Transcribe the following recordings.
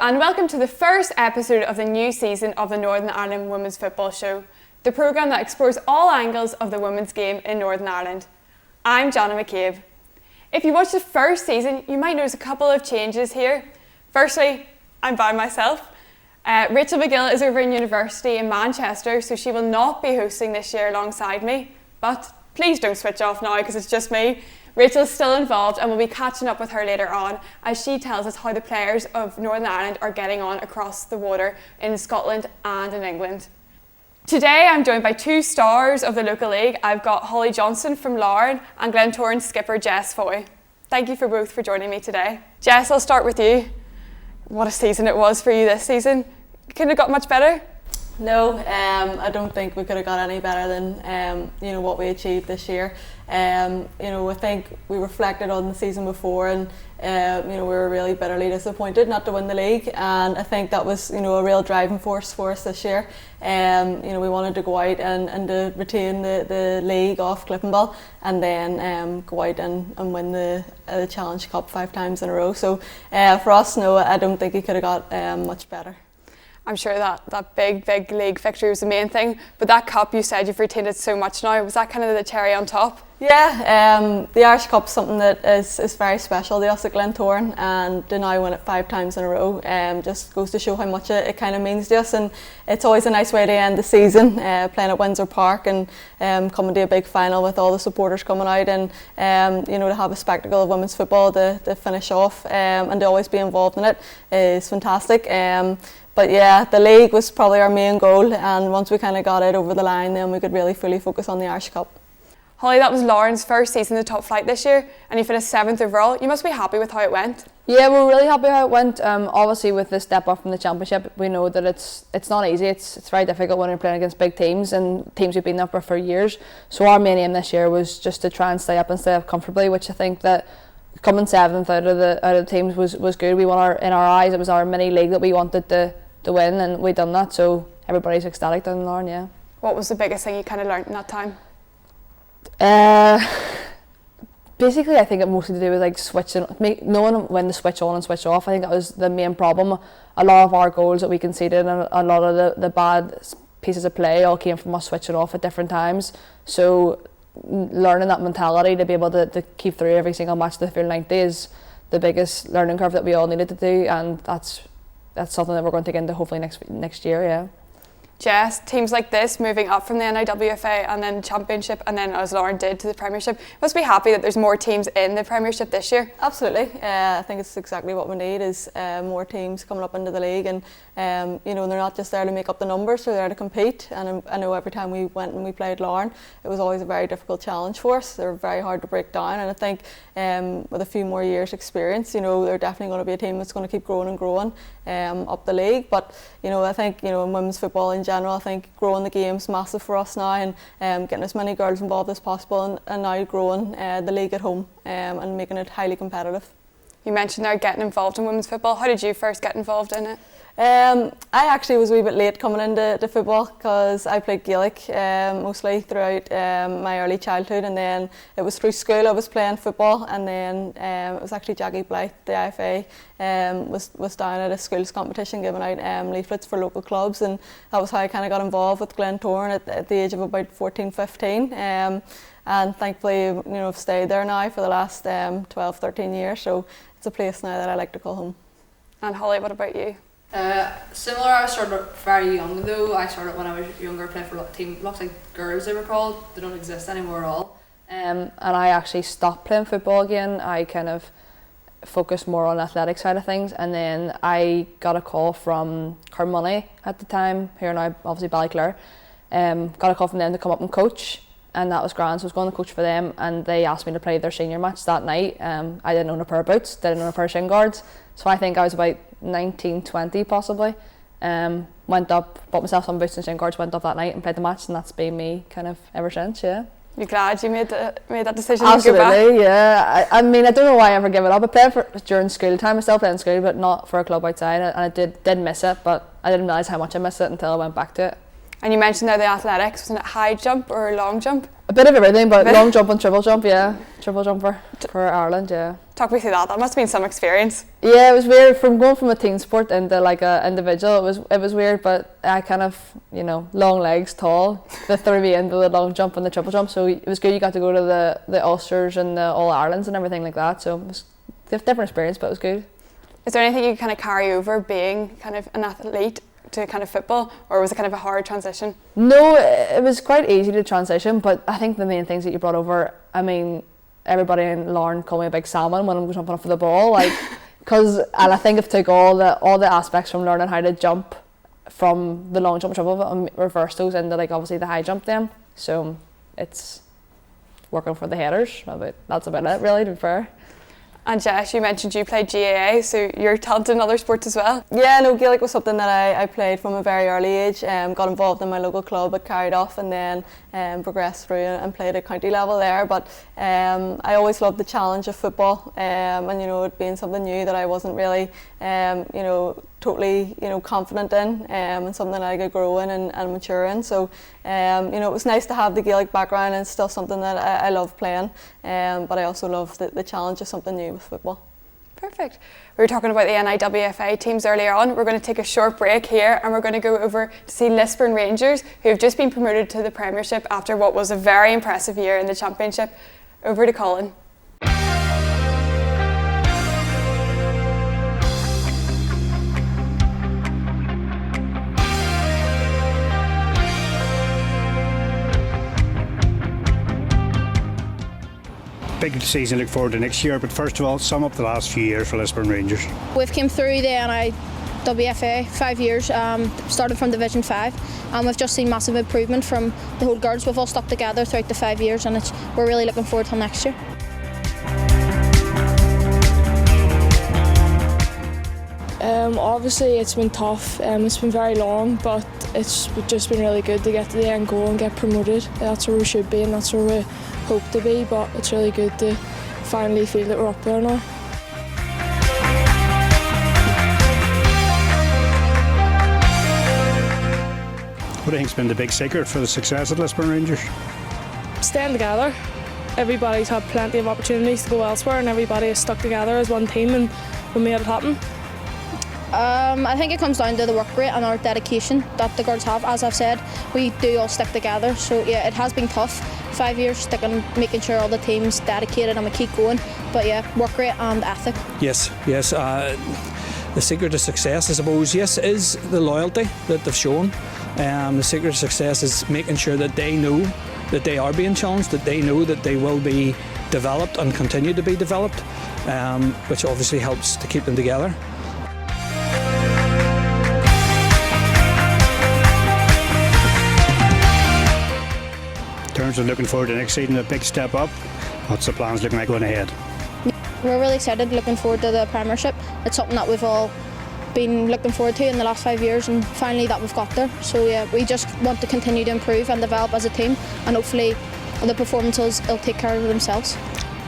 and welcome to the first episode of the new season of the Northern Ireland Women's Football Show, the programme that explores all angles of the women's game in Northern Ireland. I'm Jana McCabe. If you watched the first season, you might notice a couple of changes here. Firstly, I'm by myself. Rachel Magill is over in university in Manchester, so she will not be hosting this year alongside me. But please don't switch off now because it's just me. Rachel's still involved and we'll be catching up with her later on as she tells us how the players of Northern Ireland are getting on across the water in Scotland and in England. Today I'm joined by two stars of the local league. I've got Hollie Johnston from Larne and Glentoran skipper Jess Foy. Thank you for both for joining me today. Jess, I'll start with you. What a season it was for you this season. Couldn't have got much better? No, I don't think we could have got any better than what we achieved this year. I think we reflected on the season before and we were really bitterly disappointed not to win the league, and I think that was a real driving force for us this year. We wanted to go out and to retain the league off Cliftonville and then go out and win the Challenge Cup 5 times in a row. So for us, no, I don't think it could have got much better. I'm sure that big league victory was the main thing, but that cup, you said you've retained it so much now. Was that kind of the cherry on top? Yeah, the Irish Cup's something that is very special to us at Glentoran, and to now win it 5 times in a row just goes to show how much it kind of means to us. And it's always a nice way to end the season, playing at Windsor Park and coming to a big final with all the supporters coming out, and to have a spectacle of women's football to finish off and to always be involved in it is fantastic. But yeah, the league was probably our main goal, and once we kind of got it over the line, then we could really fully focus on the Irish Cup. Hollie, that was Larne's first season in the top flight this year, and you finished 7th overall. You must be happy with how it went. Yeah, we're really happy how it went. Obviously, with the step up from the championship, we know that it's not easy. It's very difficult when you're playing against big teams and teams we've been up for years. So our main aim this year was just to try and stay up comfortably, which I think that coming 7th out of the teams was good. We won in our eyes, it was our mini league that we wanted to win, and we done that. So everybody's ecstatic down in Larne. Yeah. What was the biggest thing you kind of learnt in that time? Basically, I think it mostly to do with like switching, knowing when to switch on and switch off. I think that was the main problem. A lot of our goals that we conceded and a lot of the bad pieces of play all came from us switching off at different times. So learning that mentality to be able to keep through every single match to the full 90 is the biggest learning curve that we all needed to do, and that's something that we're going to take into hopefully next year. Yeah. Jess, teams like this moving up from the NIWFA and then Championship, and then as Larne did to the Premiership, must be happy that there's more teams in the Premiership this year. Absolutely. I think it's exactly what we need is more teams coming up into the league, and they're not just there to make up the numbers, they're there to compete. And I know every time we went and we played Larne, it was always a very difficult challenge for us. They're very hard to break down, and I think with a few more years experience, they're definitely going to be a team that's going to keep growing and growing up the league. But I think in women's football in general, I think growing the game's massive for us now, and getting as many girls involved as possible, and now growing the league at home and making it highly competitive. You mentioned there getting involved in women's football. How did you first get involved in it? I actually was a wee bit late coming into football because I played Gaelic mostly throughout my early childhood, and then it was through school I was playing football, and then it was actually Jackie Blythe, the IFA, was down at a schools competition giving out leaflets for local clubs, and that was how I kind of got involved with Glentoran at the age of about 14, 15. And thankfully, I've stayed there now for the last 12, 13 years, so it's a place now that I like to call home. And Hollie, what about you? Similar, I started very young though. I started when I was younger, playing for a team, looks like Girls they were called. They don't exist anymore at all. And I actually stopped playing football again. I kind of focused more on the athletic side of things, and then I got a call from Carmoney at the time, here now obviously Ballyclare. Got a call from them to come up and coach, and that was grand. So I was going to coach for them, and they asked me to play their senior match that night. I didn't own a pair of boots, didn't own a pair of shin guards, so I think I was about 19, 20 possibly. Went up, bought myself some boots and shin guards, went up that night and played the match, and that's been me kind of ever since. Yeah. You're glad you made that decision? Absolutely, to go back? Yeah. I mean, I don't know why I ever give it up. I played during school time. I still play in school, but not for a club outside, and I did miss it, but I didn't realise how much I missed it until I went back to it. And you mentioned there the athletics, wasn't it high jump or long jump? A bit of everything, but long jump and triple jump, yeah. Triple jumper for Ireland, yeah. Talk me through that. That must have been some experience. Yeah, it was weird from going from a team sport into like a individual. It was weird, but I kind of, you know, long legs, tall. They threw me into the long jump and the triple jump, so it was good. You got to go to the Ulsters and the All Irelands and everything like that. So it was a different experience, but it was good. Is there anything you kind of carry over being kind of an athlete to kind of football, or was it kind of a hard transition? No, it was quite easy to transition, but I think the main things that you brought over, I mean, everybody in Larne called me a big salmon when I'm jumping off of the ball, like, and I think I've took all the aspects from learning how to jump from the long jump, triple and reverse those into like obviously the high jump then. So it's working for the headers. That's about it, really, to be fair. And Jess, you mentioned you played GAA, so you're talented in other sports as well. Yeah, no, Gaelic was something that I played from a very early age. Got involved in my local club, but carried off and then progressed through and played at county level there. But I always loved the challenge of football, and you know, it being something new that I wasn't really, you know, totally, you know, confident in, and something that I could grow in and mature in. So, you know, it was nice to have the Gaelic background, and it's still something that I love playing. But I also love the challenge of something new with football. Perfect. We were talking about the NIWFA teams earlier on. We're going to take a short break here, and we're going to go over to see Lisburn Rangers, who have just been promoted to the Premiership after what was a very impressive year in the Championship. Over to Colin. Big season to look forward to next year, but first of all, sum up the last few years for Lisburn Rangers. We've came through the NIWFA 5 years, started from Division 5, and we've just seen massive improvement from the whole girls. We've all stuck together throughout the 5 years, and we're really looking forward to next year. Obviously it's been tough, it's been very long, but it's just been really good to get to the end goal and get promoted. That's where we should be and that's where we hope to be, but it's really good to finally feel that we're up there now. What do you think's been the big secret for the success at Lisburn Rangers? Staying together. Everybody's had plenty of opportunities to go elsewhere and everybody has stuck together as one team and we made it happen. I think it comes down to the work rate and our dedication that the girls have. As I've said, we do all stick together, so yeah, it has been tough. 5 years making sure all the team's dedicated and we keep going, but yeah, work rate and ethic. Yes. The secret to success, I suppose, yes, is the loyalty that they've shown. The secret to success is making sure that they know that they are being challenged, that they know that they will be developed and continue to be developed, which obviously helps to keep them together. In terms of looking forward to next season, a big step up. What's the plans looking like going ahead? We're really excited, looking forward to the Premiership. It's something that we've all been looking forward to in the last 5 years, and finally that we've got there. So yeah, we just want to continue to improve and develop as a team, and hopefully the performances will take care of themselves.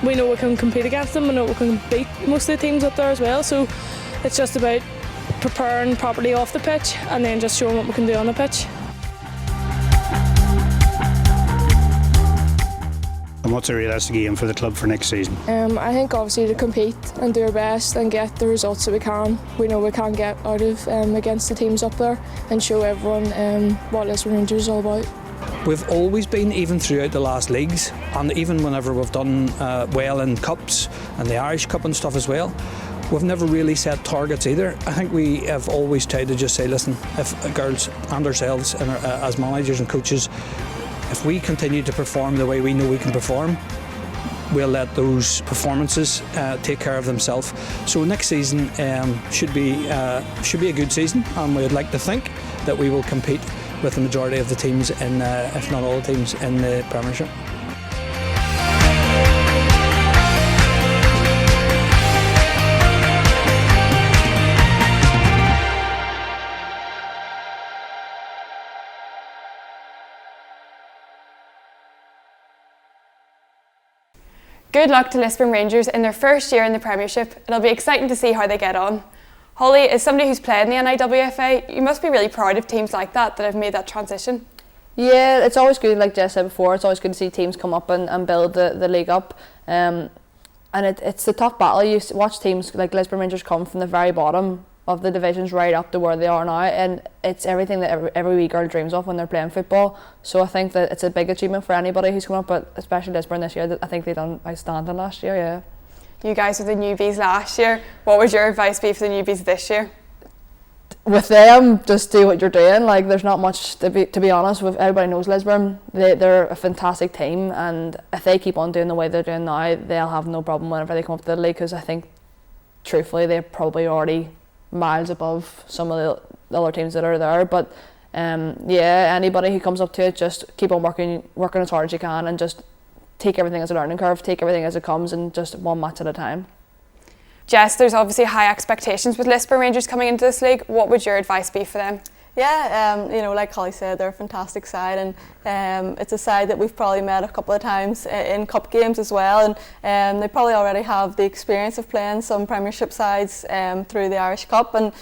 We know we can compete against them, we know we can beat most of the teams up there as well, so it's just about preparing properly off the pitch and then just showing what we can do on the pitch. And what's a realistic aim for the club for next season? I think obviously to compete and do our best and get the results that we can. We know we can get out of against the teams up there and show everyone what Lisburn Rangers is all about. We've always been, even throughout the last leagues, and even whenever we've done well in cups and the Irish Cup and stuff as well, we've never really set targets either. I think we have always tried to just say, listen, if girls and ourselves and as managers and coaches, if we continue to perform the way we know we can perform, we'll let those performances take care of themselves. So next season should be a good season, and we'd like to think that we will compete with the majority of the teams, if not all the teams, in the Premiership. Good luck to Lisburn Rangers in their first year in the Premiership. It'll be exciting to see how they get on. Hollie, as somebody who's played in the NIWFA, you must be really proud of teams like that have made that transition. Yeah, it's always good, like Jess said before, it's always good to see teams come up and build the league up. And it's a tough battle. You watch teams like Lisburn Rangers come from the very bottom of the divisions right up to where they are now, and it's everything that every wee girl dreams of when they're playing football. So I think that it's a big achievement for anybody who's come up, but especially Lisburn this year. I think they done outstanding last year. Yeah. You guys were the newbies last year. What would your advice be for the newbies this year? With them, just do what you're doing. Like, there's not much to be honest with. Everybody knows Lisburn. They're a fantastic team, and if they keep on doing the way they're doing now, they'll have no problem whenever they come up to the league, because I think truthfully they're probably already miles above some of the other teams that are there. But yeah, anybody who comes up to it, just keep on working as hard as you can, and just take everything as a learning curve, take everything as it comes, and just one match at a time. Jess, there's obviously high expectations with Lisburn Rangers coming into this league. What would your advice be for them? Yeah, you know, like Hollie said, they're a fantastic side, and it's a side that we've probably met a couple of times in cup games as well, and they probably already have the experience of playing some Premiership sides through the Irish Cup, and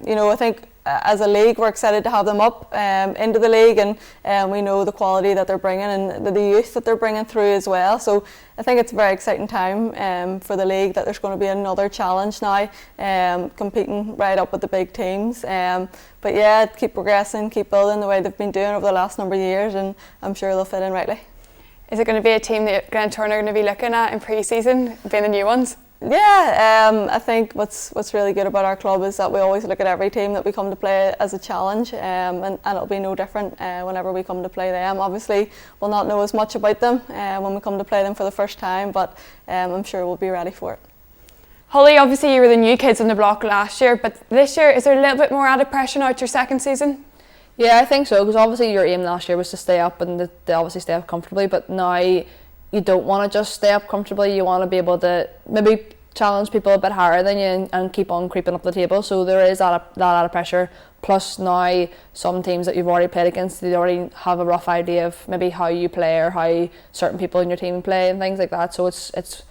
you know, I think as a league we're excited to have them up into the league, and we know the quality that they're bringing and the youth that they're bringing through as well. So I think it's a very exciting time for the league, that there's going to be another challenge now, competing right up with the big teams. But yeah, keep progressing, keep building the way they've been doing over the last number of years, and I'm sure they'll fit in rightly. Is it going to be a team that Glentoran are going to be looking at in pre-season, being the new ones? Yeah, I think what's really good about our club is that we always look at every team that we come to play as a challenge, and it'll be no different whenever we come to play them. Obviously, we'll not know as much about them when we come to play them for the first time, but I'm sure we'll be ready for it. Hollie, obviously you were the new kids on the block last year, but this year, is there a little bit more added pressure now to your second season? Yeah, I think so, because obviously your aim last year was to stay up and to obviously stay up comfortably, but now you don't want to just stay up comfortably. You want to be able to maybe challenge people a bit higher than you and keep on creeping up the table. So there is that added pressure. Plus now some teams that you've already played against, they already have a rough idea of maybe how you play or how certain people in your team play and things like that. So it's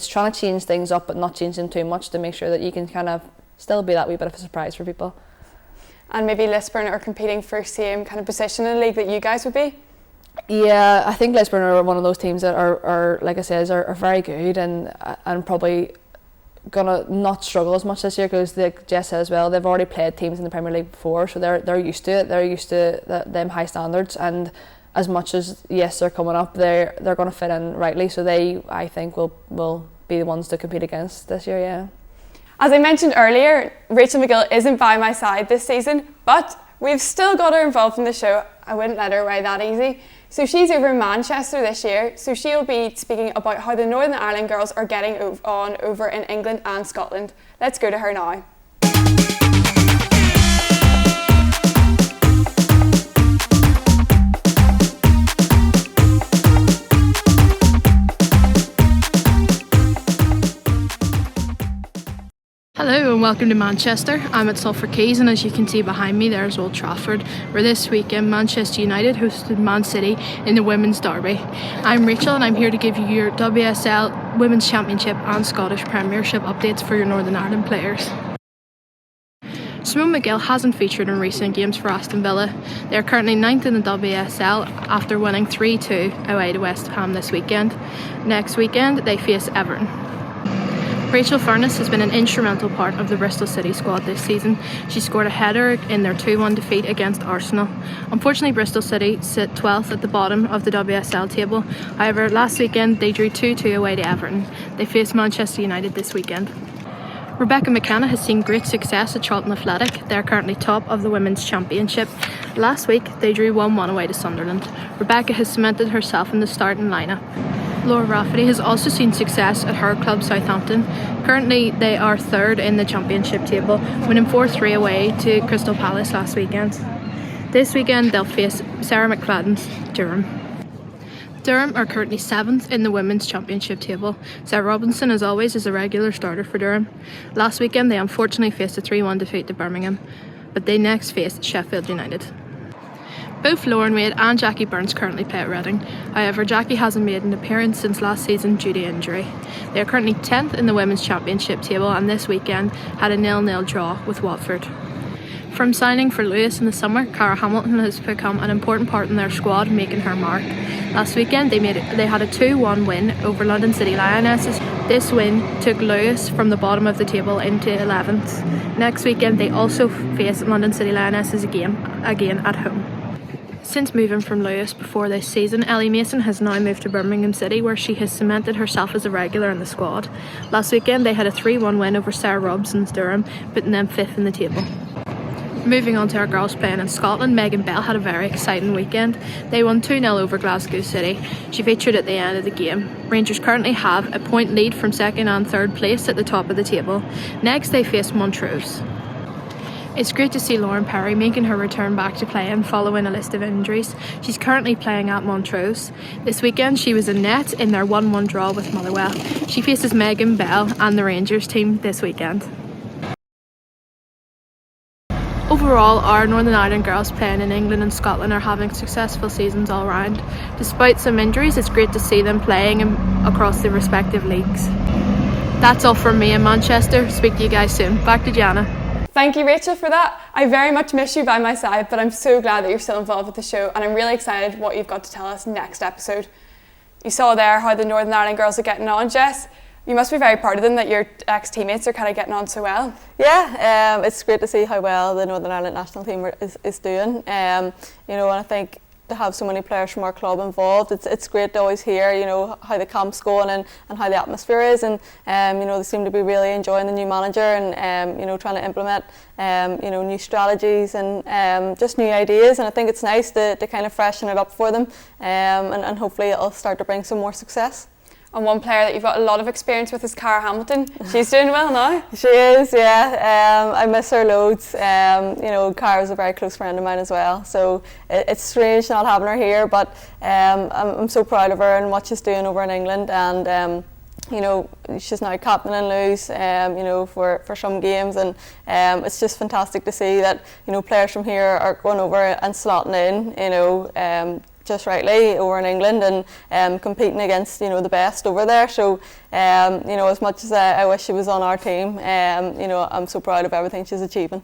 trying to change things up, but not change them too much, to make sure that you can kind of still be that wee bit of a surprise for people. And maybe Lisburn are competing for same kind of position in the league that you guys would be? Yeah, I think Lisburn are one of those teams that are like I said, are very good and probably gonna not struggle as much this year, because like Jess said as well, they've already played teams in the Premier League before, so they're used to it. They're used to them high standards, and as much as yes they're coming up, they're going to fit in rightly. So I think will be the ones to compete against this year. Yeah. As I mentioned earlier, Rachel Magill isn't by my side this season, but we've still got her involved in the show. I wouldn't let her away that easy. So she's over in Manchester this year, so she'll be speaking about how the Northern Ireland girls are getting on over in England and Scotland. Let's go to her now. Hello and welcome to Manchester. I'm at Sulphur Quays, and as you can see behind me there's Old Trafford, where this weekend Manchester United hosted Man City in the Women's Derby. I'm Rachel and I'm here to give you your WSL Women's Championship and Scottish Premiership updates for your Northern Ireland players. Simone Magill hasn't featured in recent games for Aston Villa. They are currently 9th in the WSL after winning 3-2 away to West Ham this weekend. Next weekend they face Everton. Rachel Furness has been an instrumental part of the Bristol City squad this season. She scored a header in their 2-1 defeat against Arsenal. Unfortunately, Bristol City sit 12th at the bottom of the WSL table. However, last weekend they drew 2-2 away to Everton. They face Manchester United this weekend. Rebecca McKenna has seen great success at Charlton Athletic. They are currently top of the Women's Championship. Last week they drew 1-1 away to Sunderland. Rebecca has cemented herself in the starting lineup. Laura Rafferty has also seen success at her club Southampton. Currently they are 3rd in the Championship table, winning 4-3 away to Crystal Palace last weekend. This weekend they'll face Sarah McFadden's Durham. Durham are currently 7th in the Women's Championship table. Sarah Robinson, as always, is a regular starter for Durham. Last weekend they unfortunately faced a 3-1 defeat to Birmingham, but they next face Sheffield United. Both Lauren Wade and Jackie Burns currently play at Reading. However, Jackie hasn't made an appearance since last season due to injury. They are currently 10th in the Women's Championship table and this weekend had a 0-0 draw with Watford. From signing for Lewis in the summer, Cara Hamilton has become an important part in their squad, making her mark. Last weekend they had a 2-1 win over London City Lionesses. This win took Lewis from the bottom of the table into 11th. Next weekend they also face London City Lionesses again at home. Since moving from Lewis before this season, Ellie Mason has now moved to Birmingham City, where she has cemented herself as a regular in the squad. Last weekend they had a 3-1 win over Sarah Robson's Durham, putting them 5th in the table. Moving on to our girls playing in Scotland, Megan Bell had a very exciting weekend. They won 2-0 over Glasgow City. She featured at the end of the game. Rangers currently have a point lead from second and third place at the top of the table. Next they face Montrose. It's great to see Lauren Perry making her return back to playing following a list of injuries. She's currently playing at Montrose. This weekend she was in net in their 1-1 draw with Motherwell. She faces Megan Bell and the Rangers team this weekend. Overall, our Northern Ireland girls playing in England and Scotland are having successful seasons all round. Despite some injuries, it's great to see them playing across the respective leagues. That's all from me in Manchester. Speak to you guys soon. Back to Jana. Thank you, Rachel, for that. I very much miss you by my side, but I'm so glad that you're still involved with the show, and I'm really excited what you've got to tell us next episode. You saw there how the Northern Ireland girls are getting on, Jess. You must be very proud of them that your ex-teammates are kind of getting on so well. Yeah, it's great to see how well the Northern Ireland national team is doing. And I think to have so many players from our club involved, it's great to always hear, how the camp's going and how the atmosphere is, and they seem to be really enjoying the new manager and trying to implement new strategies and just new ideas, and I think it's nice to kind of freshen it up for them, and hopefully it'll start to bring some more success. And one player that you've got a lot of experience with is Cara Hamilton. She's doing well now. She is, yeah. I miss her loads. Cara's a very close friend of mine as well. So it's strange not having her here, but I'm so proud of her and what she's doing over in England. And she's now captaining Lewis, for some games, and it's just fantastic to see that players from here are going over and slotting in. Just rightly over in England and competing against the best over there. So as much as I wish she was on our team, I'm so proud of everything she's achieving.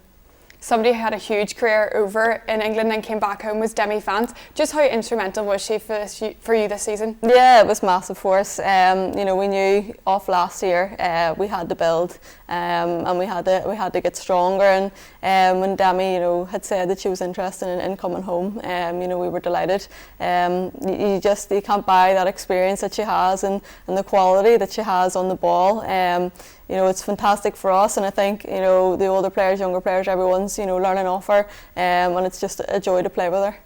Somebody who had a huge career over in England and came back home was Demi Vance. Just how instrumental was she for you this season? Yeah, it was massive for us. We knew off last year we had to build and we had to get stronger. And when Demi had said that she was interested in coming home, we were delighted. You can't buy that experience that she has and the quality that she has on the ball. It's fantastic for us, and I think the older players, younger players, everyone's learning off her, and it's just a joy to play with her.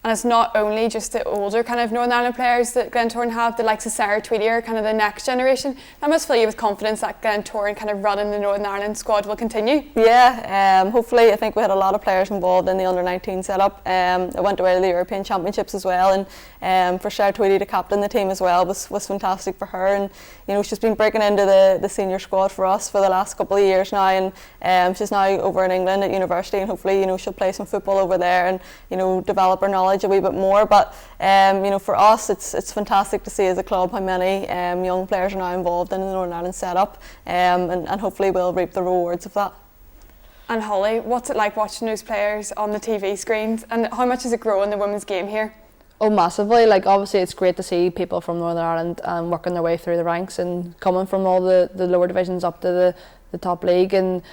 And it's not only just the older kind of Northern Ireland players that Glentoran have, the likes of Sarah Tweedy are kind of the next generation. That must fill you with confidence that Glentoran kind of running the Northern Ireland squad will continue. Yeah, hopefully. I think we had a lot of players involved in the under-19 setup. I went away to the European Championships as well, and for Sarah Tweedy to captain the team as well was fantastic for her. And she's been breaking into the senior squad for us for the last couple of years now, and she's now over in England at university, and hopefully she'll play some football over there and develop her knowledge a wee bit more. But for us, it's fantastic to see as a club how many young players are now involved in the Northern Ireland setup, and hopefully we'll reap the rewards of that. And Hollie, what's it like watching those players on the TV screens, and how much is it growing the women's game here? Oh, massively. Obviously it's great to see people from Northern Ireland working their way through the ranks and coming from all the lower divisions up to the top league, and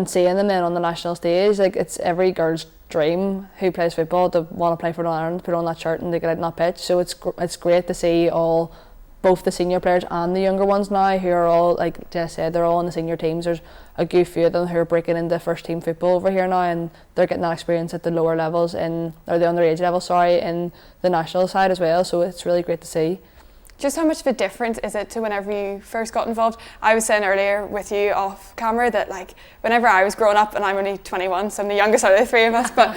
seeing them then on the national stage. It's every girl's dream who plays football to want to play for Northern Ireland, put on that shirt and to get out on that pitch. So it's great to see both the senior players and the younger ones now who are all, like Jess said, they're all in the senior teams. There's a good few of them who are breaking into first team football over here now, and they're getting that experience at the lower levels or the underage level, in the national side as well. So it's really great to see. Just how much of a difference is it to whenever you first got involved? I was saying earlier with you off camera that whenever I was growing up, and I'm only 21, so I'm the youngest out of the three of us, but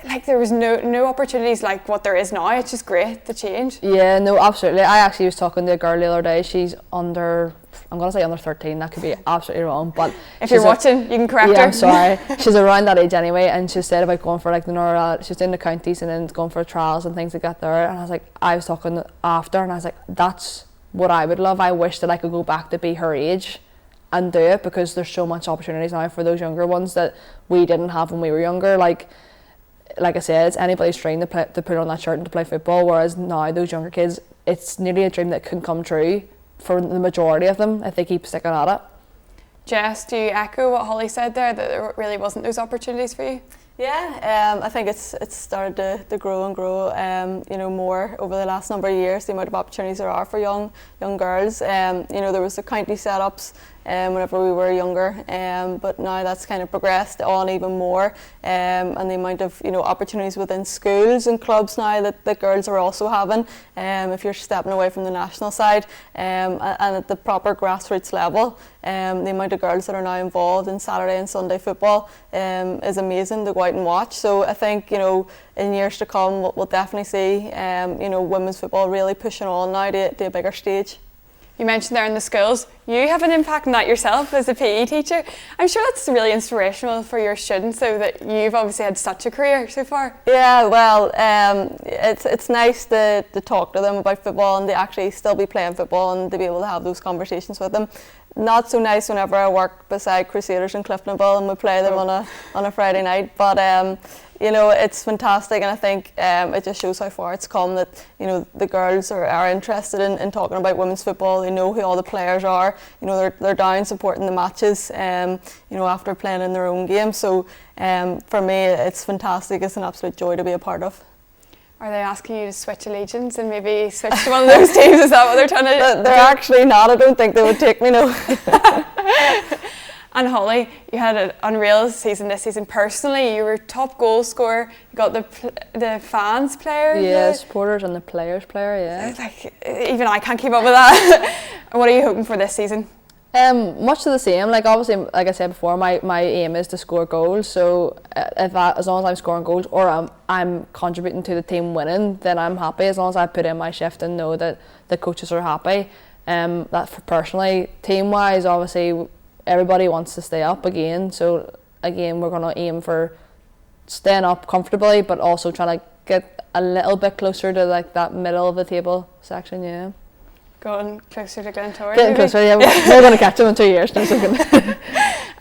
like there was no opportunities like what there is now. It's just great, the change. Yeah, no, absolutely. I actually was talking to a girl the other day. She's under, I'm going to say under 13, that could be absolutely wrong, but if you're watching, you can correct her. I'm sorry. She's around that age anyway, and she said about going for like the Northern, she's in the counties and then going for trials and things like that there, and I was talking after, and I was like, that's what I would love. I wish that I could go back to be her age and do it, because there's so much opportunities now for those younger ones that we didn't have when we were younger. Like I said, it's anybody's dream to put on that shirt and to play football, whereas now those younger kids, it's nearly a dream that can come true for the majority of them if they keep sticking at it. Jess, do you echo what Hollie said there, that there really wasn't those opportunities for you? Yeah, I think it's started to grow and grow, more over the last number of years, the amount of opportunities there are for young girls. There was the county setups whenever we were younger, but now that's kind of progressed on even more, and the amount of opportunities within schools and clubs now that girls are also having, if you're stepping away from the national side, and at the proper grassroots level, the amount of girls that are now involved in Saturday and Sunday football is amazing to go out and watch. So I think in years to come we'll definitely see women's football really pushing on now to a bigger stage. You mentioned there in the schools, you have an impact on that yourself as a PE teacher. I'm sure that's really inspirational for your students, so that you've obviously had such a career so far. Yeah, well, it's nice to talk to them about football and to actually still be playing football and to be able to have those conversations with them. Not so nice whenever I work beside Crusaders in Cliftonville and we play them on a Friday night, but it's fantastic, and I think it just shows how far it's come that the girls are interested in talking about women's football. They know who all the players are. They're down supporting the matches after playing in their own game. So for me it's fantastic. It's an absolute joy to be a part of. Are they asking you to switch allegiance and maybe switch to one of those teams? Is that what they're trying to do? They're actually not. I don't think they would take me, no. And Hollie, you had an unreal season this season. Personally, you were top goal scorer. You got the fans player. Yeah, supporters and the players player. Yeah. Like even I can't keep up with that. What are you hoping for this season? Much of the same. Like obviously, like I said before, my aim is to score goals. So as long as I'm scoring goals or I'm contributing to the team winning, then I'm happy. As long as I put in my shift and know that the coaches are happy. That for personally, team wise, obviously everybody wants to stay up again. So again, we're going to aim for staying up comfortably, but also trying to get a little bit closer to like that middle of the table section. Yeah. Going closer to Glentoran. Getting closer, yeah. We're going to catch them in 2 years. No, so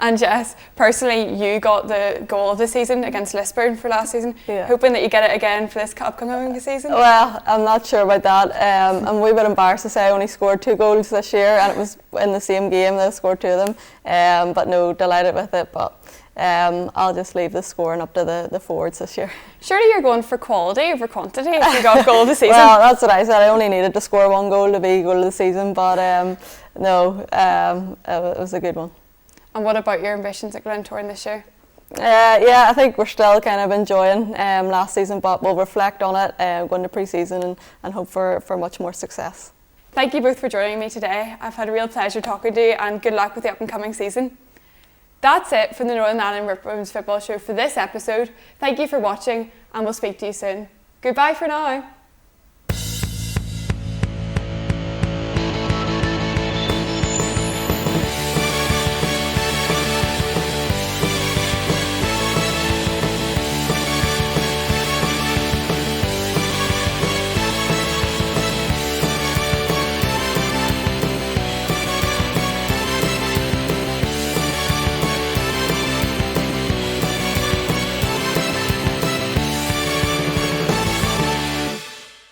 And Jess, personally, you got the goal of the season against Lisburn for last season. Yeah. Hoping that you get it again for this upcoming season? Well, I'm not sure about that. I'm a wee bit embarrassed to say I only scored 2 goals this year, and it was in the same game that I scored 2 of them. But no, delighted with it. But I'll just leave the scoring up to the forwards this year. Surely you're going for quality over quantity if you got goal of the season. Well, that's what I said. I only needed to score 1 goal to be goal of the season, but no, it was a good one. And what about your ambitions at Glentoran this year? Yeah, I think we're still kind of enjoying last season, but we'll reflect on it, go into pre-season and hope for much more success. Thank you both for joining me today. I've had a real pleasure talking to you, and good luck with the up and coming season. That's it from the Northern Ireland Women's Football Show for this episode. Thank you for watching, and we'll speak to you soon. Goodbye for now.